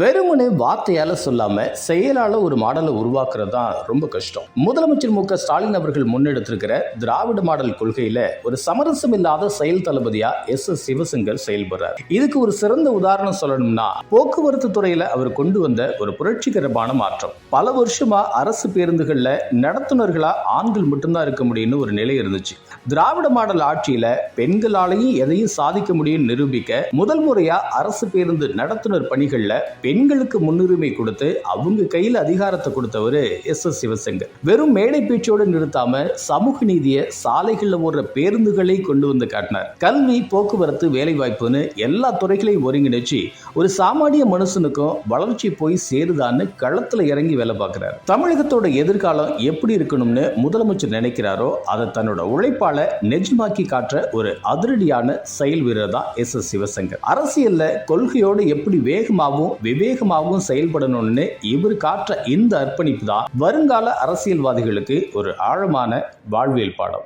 வெறுமனே வார்த்தையால சொல்லாம செயலால ஒரு மாடலை உருவாக்குறது தான் ரொம்ப கஷ்டம். முதலமைச்சர் மு.க.ஸ்டாலின் அவர்கள் முன்னெடுத்திருக்கிற திராவிட மாடல் கொள்கையில ஒரு சமரசம் இல்லாத செயல் தளபதியா எஸ். சிவசங்கர் செயல்படுறார். இதுக்கு ஒரு சிறந்த உதாரணம் சொல்லணும்னா போக்குவரத்து துறையில அவர் கொண்டு வந்த ஒரு புரட்சிகரமான மாற்றம். பல வருஷமா அரசு பேருந்துகள்ல நடத்துனர்களா ஆண்கள் மட்டும்தான் இருக்க முடியும்னு ஒரு நிலை இருந்துச்சு. திராவிட மாடல் ஆட்சியில பெண்களாலையும் எதையும் சாதிக்க முடியும் நிரூபிக்க முதல் முறையா அரசு பேருந்து நடத்துனர் பணிகள்ல பெண்களுக்கு முன்னுரிமை கொடுத்து அவங்க கையில் அதிகாரத்தை கொடுத்தவரு எஸ். சிவசங்கர். வெறும் மேடை பேச்சோடு நிறுத்தாம சமூக நீதியை சாலைகள்ல ஓடுற பேருந்துகளை கொண்டு வந்து காட்டினார். கல்வி, போக்குவரத்து, வேலை வாய்ப்புன்னு எல்லா துறைகளையும் ஒருங்கிணைச்சு ஒரு சாமானிய மனுஷனுக்கும் வளர்ச்சி போய் சேருதான்னு களத்துல இறங்கி வேலை பார்க்கிறார். தமிழகத்தோட எதிர்காலம் எப்படி இருக்கணும்னு முதலமைச்சர் நினைக்கிறாரோ அதை தன்னோட உழைப்பால நெஜமாக்கி காட்டுற ஒரு அதிரடியான செயல் வீரர் தான் எஸ். சிவசங்கர். அரசியல்ல கொள்கையோடு எப்படி வேகமாகவும் விவேகமாகவும் செயல்படணும்னு இவர் காட்டுற இந்த அர்ப்பணிப்பு தான் வருங்கால அரசியல்வாதிகளுக்கு ஒரு ஆழமான வாழ்வியல் பாடம்.